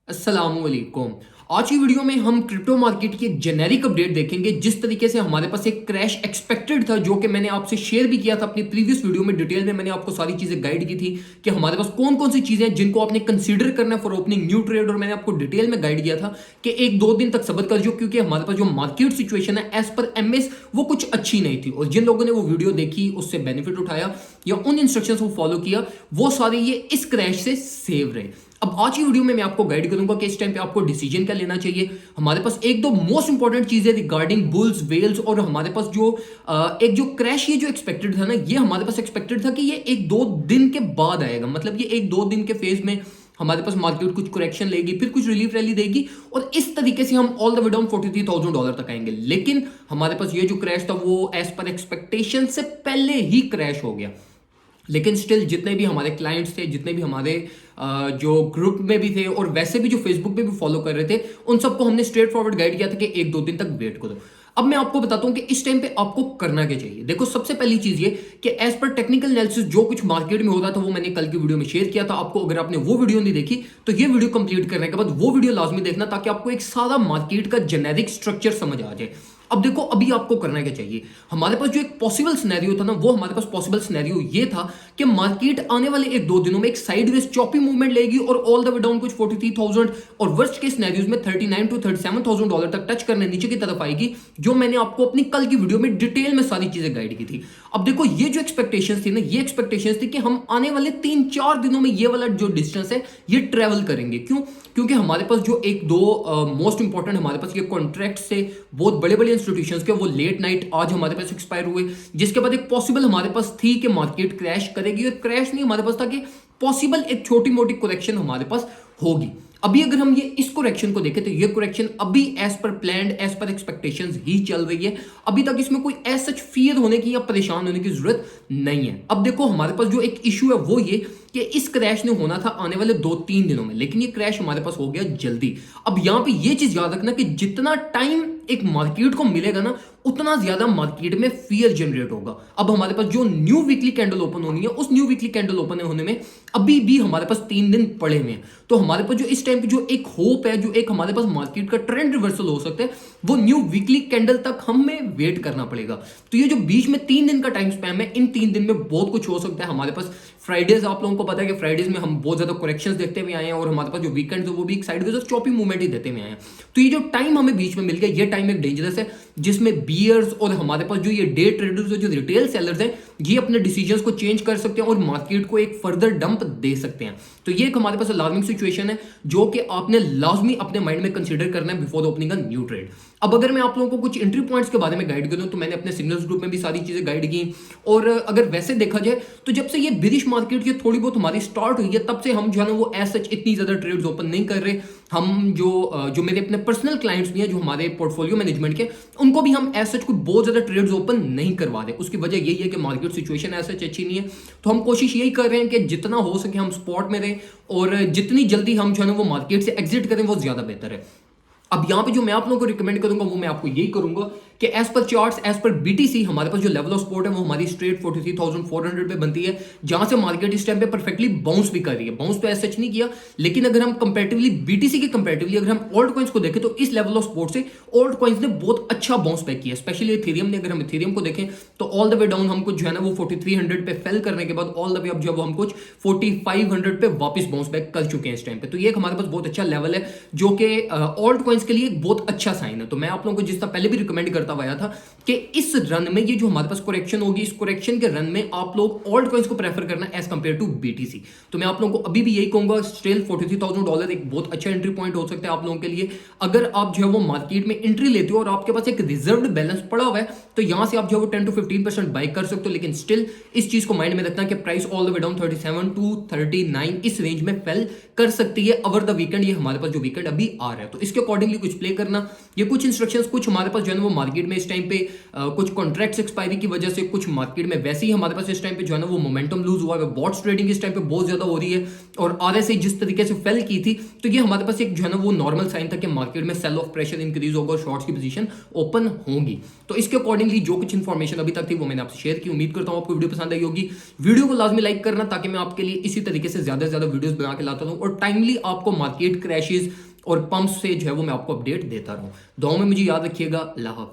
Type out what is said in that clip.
अस्सलामुअलैकुम। आज की वीडियो में हम क्रिप्टो मार्केट की एक जेनेरिक अपडेट देखेंगे। जिस तरीके से हमारे पास एक क्रैश एक्सपेक्टेड था, जो कि मैंने आपसे शेयर भी किया था अपनी प्रीवियस वीडियो में, डिटेल में मैंने आपको सारी चीजें गाइड की थी कि हमारे पास कौन कौन सी चीजें हैं जिनको आपने कंसीडर करना है फॉर ओपनिंग न्यू ट्रेड। और मैंने आपको डिटेल में गाइड किया था कि एक दो दिन तक सब्र कर जो, क्योंकि हमारे पास जो मार्केट सिचुएशन है एज पर एमएस वो कुछ अच्छी नहीं थी। और जिन लोगों ने वो वीडियो देखी, उससे बेनिफिट उठाया या उन इंस्ट्रक्शंस को फॉलो किया, वो सारे ये इस क्रैश से सेव रहे। अब आज की वीडियो में मैं आपको गाइड करूंगा कि इस टाइम पे आपको डिसीजन क्या लेना चाहिए। हमारे पास एक दो मोस्ट इंपॉर्टेंट चीजें रिगार्डिंग बुल्स वेल्स, और हमारे पास जो एक जो क्रैश ये जो एक्सपेक्टेड था ना, ये हमारे पास एक्सपेक्टेड था कि ये एक दो दिन के बाद आएगा। मतलब ये एक दो दिन के फेज में हमारे पास मार्केट कुछ करेक्शन लेगी, फिर कुछ रिलीफ रैली देगी, और इस तरीके से हम ऑल द वे डाउन $43,000 तक आएंगे। लेकिन हमारे पास ये जो क्रैश था वो एज पर एक्सपेक्टेशन से पहले ही क्रैश हो गया। लेकिन स्टिल जितने भी हमारे क्लाइंट्स थे, जितने भी हमारे जो ग्रुप में भी थे, और वैसे भी जो फेसबुक पे भी फॉलो कर रहे थे, उन सबको हमने स्ट्रेट फॉरवर्ड गाइड किया था कि एक दो दिन तक वेट करो। अब मैं आपको बताता हूं कि इस टाइम पे आपको करना क्या चाहिए। देखो, सबसे पहली चीज ये कि एज पर टेक्निकल एनालिसिस जो कुछ मार्केट में हो रहा था वो मैंने कल की वीडियो में शेयर किया था आपको। अगर आपने वो वीडियो नहीं देखी तो ये वीडियो कंप्लीट करने के बाद वो वीडियो लाजमी देखना, ताकि आपको एक सारा मार्केट का जेनेरिक स्ट्रक्चर समझ आ जाए। अब देखो, अभी आपको करना क्या चाहिए। हमारे पास जो एक पॉसिबल सिनेरियो था ना, वो हमारे पास पॉसिबल सिनेरियो ये था कि मार्केट आने वाले एक दो दिनों में एक साइडवेज चॉपी मूवमेंट लेगी और ऑल द वे डाउन कुछ 43,000 और वर्स्ट के सिनेरियोज में $39,000 to $37,000 तक टच करने नीचे की तरफ आएगी, जो मैंने आपको अपनी कल की वीडियो में डिटेल में सारी चीजें गाइड की थी। अब देखो, ये जो एक्सपेक्टेशंस थी ना, ये एक्सपेक्टेशंस थी कि हम आने वाले 3-4 दिनों में ये वाला जो डिस्टेंस है ये ट्रेवल करेंगे। क्यों? क्योंकि हमारे पास जो एक दो मोस्ट इंपॉर्टेंट हमारे पास ये कॉन्ट्रैक्ट से बहुत बड़े बड़े इंस्टीट्यूशंस के वो लेट नाइट आज हमारे पास एक्सपायर हुए, जिसके बाद एक पॉसिबल हमारे पास थी कि मार्केट क्रैश करेगी। और क्रैश नहीं, हमारे पास था कि पॉसिबल एक छोटी मोटी करेक्शन हमारे पास होगी। अभी अगर हम ये इस करेक्शन को देखें तो ये करेक्शन अभी as per planned, as per expectations ही चल रही है। अभी तक इसमें कोई एज सच फियर होने की या परेशान होने की जरूरत नहीं है। अब देखो, हमारे पास जो एक इशू है वो ये कि इस क्रैश ने होना था आने वाले 2-3 दिनों में, लेकिन ये क्रैश हमारे पास हो गया जल्दी। अब यहां पे ये चीज याद रखना कि जितना टाइम एक मार्केट को मिलेगा ना, उतना ज्यादा मार्केट में फियर जनरेट होगा। अब हमारे पास जो न्यू वीकली कैंडल ओपन होनी है, उस न्यू वीकली कैंडल ओपन होने में अभी भी हमारे पास 3 दिन पड़े हुए हैं। तो हमारे पास जो इस टाइम पे जो एक होप है, जो एक हमारे पास मार्केट का ट्रेंड रिवर्सल हो सकता है, वो न्यू वीकली कैंडल तक हमें वेट करना पड़ेगा। तो ये जो बीच में 3 दिन का टाइम स्पैम है, इन 3 दिन में बहुत कुछ हो सकता है। हमारे पास फ्राइडेज, आप लोगों को पता है कि फ्राइडेज में हम बहुत ज्यादा करेक्शंस देखते हुए आए हैं, और हमारे पास जो वीकेंड है वो भी एक साइडवेज और चॉपी मूवमेंट ही देते हुए आए हैं। तो ये जो टाइम हमें बीच में मिल गया, ये टाइम एक डेंजरस है, जिसमें बियर्स और हमारे पास जो ये डे ट्रेडर्स, जो रिटेल सेलर्स हैं, ये अपने डिसीजंस को चेंज कर सकते हैं और मार्केट को एक फर्दर डंप दे सकते हैं। तो ये एक हमारे पास अलार्मिंग सिचुएशन है, जो कि आपने लाजमी अपने माइंड में कंसीडर करना है before opening a new trade. अब अगर मैं आप लोगों को कुछ एंट्री पॉइंट्स के बारे में गाइड करूं, तो मैंने अपने सिग्नल्स ग्रुप में भी सारी चीजें गाइड की। और अगर वैसे देखा जाए तो जब से ये बिरिश मार्केट ये थोड़ी बहुत हमारी स्टार्ट हुई है, तब से हम जो है ना वो एज सच इतनी ज्यादा ट्रेड्स ओपन नहीं कर रहे। हम जो मेरे अपने पर्सनल क्लाइंट्स भी हैं, जो हमारे पोर्टफोलियो मैनेजमेंट के, उनको भी हम एज सच कुछ बहुत ज्यादा ट्रेड्स ओपन नहीं करवा रहे। उसकी वजह यही है कि मार्केट सिचुएशन एज सच अच्छी नहीं है। तो हम कोशिश यही कर रहे हैं कि जितना हो सके हम स्पॉट में रहें, और जितनी जल्दी हम जो है ना वो मार्केट से एग्जिट करें, वो ज्यादा बेहतर है। अब यहां पे जो मैं आप लोगों को रिकमेंड करूंगा वो मैं आपको यही करूंगा कि as per charts, as per BTC, हमारे पास जो लेवल ऑफ सपोर्ट है वो हमारी स्ट्रेट 43,400 पे बनती है, जहां से मार्केट इस टाइम पे परफेक्टली बाउंस भी कर रही है। बाउंस तो एज सच नहीं किया, लेकिन अगर हम कंपैरेटिवली बीटीसी के कंपैरेटिवली अगर हम ऑल्ट कॉइंस को देखें, तो इस लेवल ऑफ सपोर्ट से ऑल्ट कॉइंस ने बहुत अच्छा बाउंस बैक किया, स्पेशली इथेरियम ने। अगर हम इथेरियम को देखें तो ऑल द वे डाउन हम कुछ जो है ना वो 4300 पे फेल करने के बाद ऑल द वे अब जो हम कुछ 4500 पे वापस बाउंस बैक कर चुके हैं इस टाइम पे। तो ये हमारे पास बहुत अच्छा लेवल है, जो कि ऑल्ट कॉइंस के लिए एक बहुत अच्छा साइन है। तो मैं आप लोगों को जिस तरह पहले भी रिकमेंड करता हुआ था कि इस रन में ये जो हमारे पास करेक्शन होगी, इस करेक्शन के रन में आप लोग ऑल्ट कॉइंस को प्रेफर करना एज कंपेयर टू बीटीसी। तो मैं आप लोगों को अभी भी यही कहूंगा, स्टिल $43,000 एक बहुत अच्छा एंट्री पॉइंट हो सकता है आप लोगों के लिए। अगर आप जो है वो मार्केट में एंट्री लेते हो और आपके पास एक रिजर्व्ड बैलेंस पड़ा हुआ है, तो यहां से आप जो है वो 10 to 15% बाय कर सकते हो। लेकिन स्टिल इस चीज को माइंड में रखना कि price all the way down 37 to 39 इस रेंज में फेल कर सकती है ओवर द वीकेंड। ये हमारे पास जो वीकेंड अभी आ रहा है, तो इसके अकॉर्डिंग अकॉर्डिंगली कुछ प्ले करना। ये कुछ इंस्ट्रक्शंस कुछ हमारे पास जो है ना वो मार्केट में इस टाइम पे कुछ कॉन्ट्रैक्ट्स एक्सपायरी की वजह से, कुछ मार्केट में वैसे ही हमारे पास इस टाइम पे जो है ना वो मोमेंटम लूज हुआ है। बॉट्स ट्रेडिंग इस टाइम पे बहुत ज्यादा हो रही है और आरएसआई जिस तरीके से फेल की थी, तो ये हमारे पास एक जो है ना वो नॉर्मल साइन था कि मार्केट में सेल ऑफ प्रेशर इंक्रीज होगा और शॉर्ट्स की पोजीशन ओपन होंगी। तो इसके अकॉर्डिंगली जो कुछ इन्फॉर्मेशन अभी तक थी वो मैंने आपसे शेयर की। उम्मीद करता हूं आपको वीडियो पसंद आई होगी। वीडियो को लाजमी लाइक करना ताकि मैं आपके लिए इसी तरीके से ज्यादा से ज्यादा वीडियोस बना के लाता रहूं और टाइमली आपको मार्केट क्रैशेस और पंप्स से जो है वो मैं आपको अपडेट देता रहूं। दुआओं में मुझे याद रखिएगा। अल्लाह हाफिज़।